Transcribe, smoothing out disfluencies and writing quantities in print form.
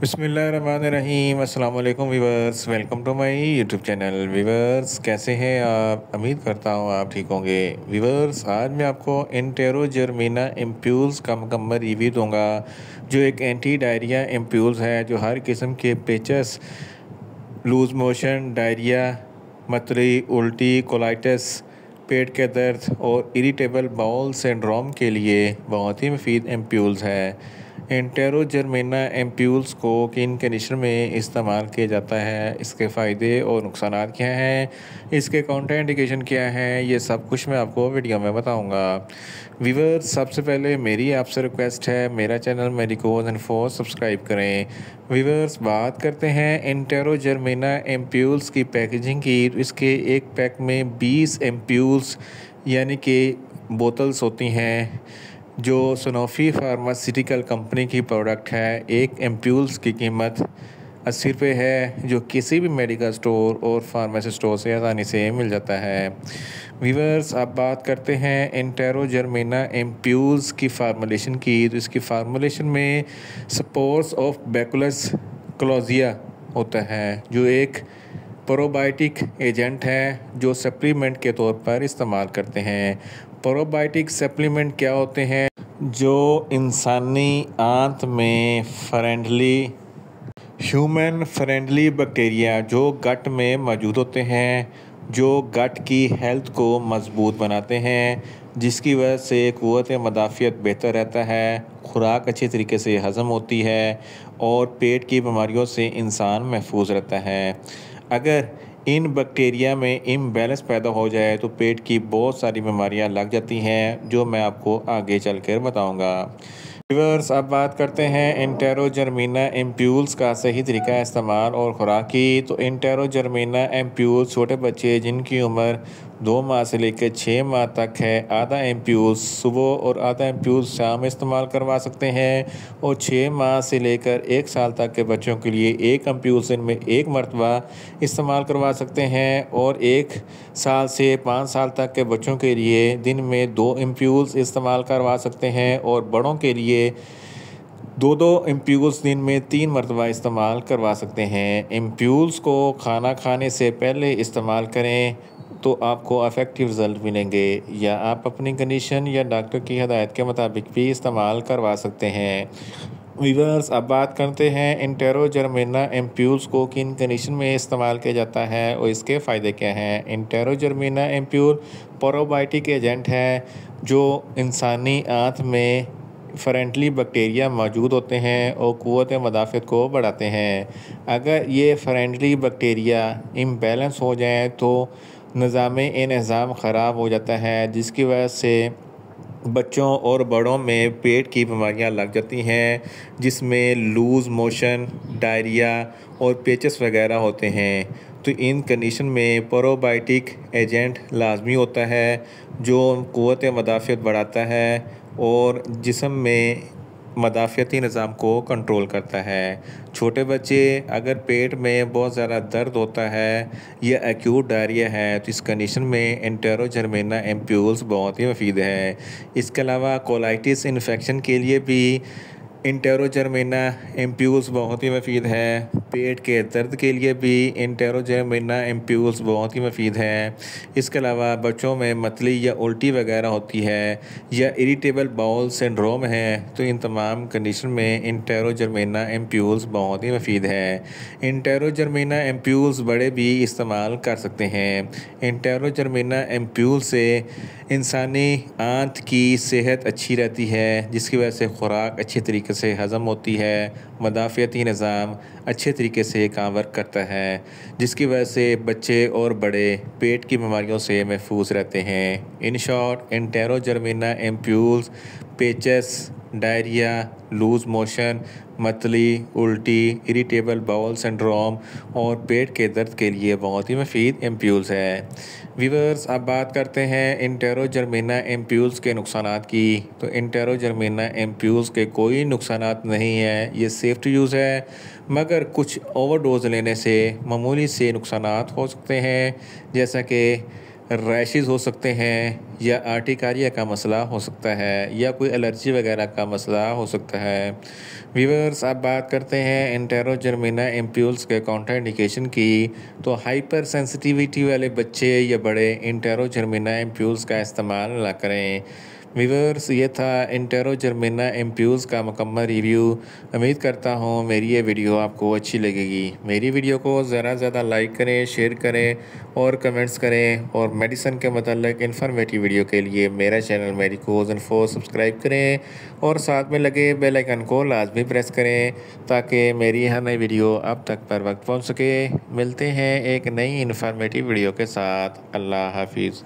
बिस्मिल्लाहिर्रहमानिर्रहीम अस्सलाम वालेकुम viewers, welcome to my YouTube channel. Viewers, कैसे हैं आप? उम्मीद करता हूँ आप ठीक होंगे। वीवर्स, आज मैं आपको एंटेरोजर्मिना एम्प्यूल्स का मुकम्मल रिव्यू दूंगा, जो एक एंटी डायरिया एम्प्यूल्स है जो हर किस्म के पेचस, लूज मोशन, डायरिया, मतली, उल्टी, कोलाइटिस, पेट के दर्द और इरिटेबल बाउल सिंड्रोम के लिए बहुत ही मुफीद एम्प्यूल्स है। एंटेरोजर्मिना एम्प्यूल्स को किन कंडीशन में इस्तेमाल किया जाता है, इसके फ़ायदे और नुकसानात क्या हैं, इसके काउंटर इंडिकेशन क्या है, ये सब कुछ मैं आपको वीडियो में बताऊंगा। व्यूअर्स, सबसे पहले मेरी आपसे रिक्वेस्ट है, मेरा चैनल मेडिकोज इन्फो सब्सक्राइब करें। व्यूअर्स, बात करते हैं एंटेरोजर्मिना एम्प्यूल्स की पैकेजिंग की। इसके एक पैक में 20 एम्प्यूल्स यानी कि बोतल्स होती हैं, जो सनोफी फार्मास्यूटिकल कंपनी की प्रोडक्ट है। एक एम्प्यूल्स की कीमत 80 रुपये है, जो किसी भी मेडिकल स्टोर और फार्मेसी स्टोर से आसानी से मिल जाता है। व्यूअर्स, अब बात करते हैं एंटेरोजर्मिना एम्प्यूल्स की फार्मूलेशन की। तो इसकी फार्मूलेशन में स्पोर्स ऑफ बैकुलस क्लोजिया होता है, जो एक प्रोबायोटिक एजेंट है जो सप्लीमेंट के तौर पर इस्तेमाल करते हैं। प्रोबायोटिक सप्लीमेंट क्या होते हैं? जो इंसानी आंत में ह्यूमन फ्रेंडली बैक्टीरिया जो गट में मौजूद होते हैं, जो गट की हेल्थ को मजबूत बनाते हैं, जिसकी वजह से क़ुव्वत मदाफ़ियत बेहतर रहता है, खुराक अच्छी तरीके से हज़म होती है और पेट की बीमारियों से इंसान महफूज रहता है। अगर इन बैक्टीरिया में इम्बैलेंस पैदा हो जाए तो पेट की बहुत सारी बीमारियां लग जाती हैं, जो मैं आपको आगे चलकर बताऊंगा। व्यूअर्स, अब बात करते हैं एंटेरोजर्मिना एम्प्यूल्स का सही तरीका इस्तेमाल और खुराक की। तो एंटेरोजर्मिना एम्प्यूल्स छोटे बच्चे जिनकी उम्र 2 माह से लेकर 6 माह तक है, आधा एम्प्यूल्स सुबह और आधा एम्प्यूल्स शाम इस्तेमाल करवा सकते हैं। और 6 माह से लेकर 1 साल तक के बच्चों के लिए एक एम्प्यूल्स दिन में 1 मरतबा इस्तेमाल करवा सकते हैं, और 1 साल से 5 साल तक के बच्चों के लिए दिन में 2 एम्प्यूल्स इस्तेमाल करवा सकते हैं, और बड़ों के लिए 2-2 एम्प्यूल्स दिन में 3 मरतबा इस्तेमाल करवा सकते हैं। एम्प्यूल्स को खाना खाने से पहले इस्तेमाल करें तो आपको अफेक्टिव रिज़ल्ट मिलेंगे, या आप अपनी कंडीशन या डॉक्टर की हदायत के मुताबिक भी इस्तेमाल करवा सकते हैं। व्यूअर्स, अब बात करते हैं एंटेरोजर्मिना एम्प्यूल्स को किन कंडीशन में इस्तेमाल किया जाता है और इसके फ़ायदे क्या हैं। एंटेरोजर्मिना एम्प्यूल प्रोबायोटिक एजेंट है, जो इंसानी आंत में फ्रेंडली बैक्टीरिया मौजूद होते हैं और क़ुव्वत मदाफ़ियत को बढ़ाते हैं। अगर ये फ्रेंडली बैक्टीरिया इम्बैलेंस हो जाए तो निज़ाम ख़राब हो जाता है, जिसकी वजह से बच्चों और बड़ों में पेट की बीमारियां लग जाती हैं, जिसमें लूज़ मोशन, डायरिया और पेचस वगैरह होते हैं। तो इन कंडीशन में प्रोबायोटिक एजेंट लाजमी होता है, जो क़ुव्वत मदाफ़ियत बढ़ाता है और जिस्म में मदाफ़ियती निज़ाम को कंट्रोल करता है। छोटे बच्चे अगर पेट में बहुत ज़्यादा दर्द होता है या एक्यूट डायरिया है, तो इस कंडीशन में एंटेरोजर्मिना एम्प्यूल्स बहुत ही मुफीद है। इसके अलावा कोलाइटिस इन्फेक्शन के लिए भी एंटेरोजर्मिना एम्प्यूल्स बहुत ही मुफीद है। पेट के दर्द के लिए भी एंटेरोजर्मिना एम्प्यूल्स बहुत ही मुफीद है। इसके अलावा बच्चों में मतली या उल्टी वगैरह होती है या इरिटेबल बाउल सिंड्रोम है, तो इन तमाम कंडीशन में एंटेरोजर्मिना एम्प्यूल्स बहुत ही मुफीद है। एंटेरोजर्मिना एम्प्यूल्स बड़े भी इस्तेमाल कर सकते हैं। एंटेरोजर्मिना एम्प्यूल से इंसानी आंत की सेहत अच्छी रहती है, जिसकी वजह से खुराक अच्छी तरीके से हज़म होती है, मदाफ़ियती निज़ाम अच्छे तरीके से काम वर्क करता है, जिसकी वजह से बच्चे और बड़े पेट की बीमारियों से महफूज रहते हैं। इन शॉर्ट, एंटेरोजर्मिना एम्प्यूल्स पेचस, डायरिया, लूज़ मोशन, मतली, उल्टी, इरिटेबल बाउल सिंड्रोम और पेट के दर्द के लिए बहुत ही मुफीद एम्प्यूल्स है। व्यूअर्स, अब बात करते हैं एंटेरोजर्मिना एम्प्यूल्स के नुकसानात की। तो एंटेरोजर्मिना एम्प्यूल्स के कोई नुकसानात नहीं है, ये सेफ़ टू यूज़ है, मगर कुछ ओवरडोज लेने से मामूली से नुकसानात हो सकते हैं, जैसा कि रैशेज़ हो सकते हैं या आर्टिकारिया का मसला हो सकता है या कोई एलर्जी वगैरह का मसला हो सकता है। व्यूअर्स, अब बात करते हैं एंटेरोजर्मिना एम्प्यूल्स के कॉन्ट्राइंडिकेशन की। तो हाइपर सेंसिटिविटी वाले बच्चे या बड़े एंटेरोजर्मिना एम्प्यूल्स का इस्तेमाल ना करें। व्यूअर्स, ये था एंटेरोजर्मिना एम्प्यूल्स का मुकम्मल रिव्यू। उम्मीद करता हूँ मेरी ये वीडियो आपको अच्छी लगेगी। मेरी वीडियो को ज़्यादा से ज़्यादा लाइक करें, शेयर करें और कमेंट्स करें, और मेडिसिन के मतलब इन्फॉर्मेटिव वीडियो के लिए मेरा चैनल मेडिकोज इन्फो सब्सक्राइब करें और साथ में लगे बेल आइकन को लाजमी प्रेस करें ताकि मेरी हर नई वीडियो आप तक पर वक्त पहुँच सके। मिलते हैं एक नई इन्फॉर्मेटिव वीडियो के साथ। अल्लाह हाफिज़।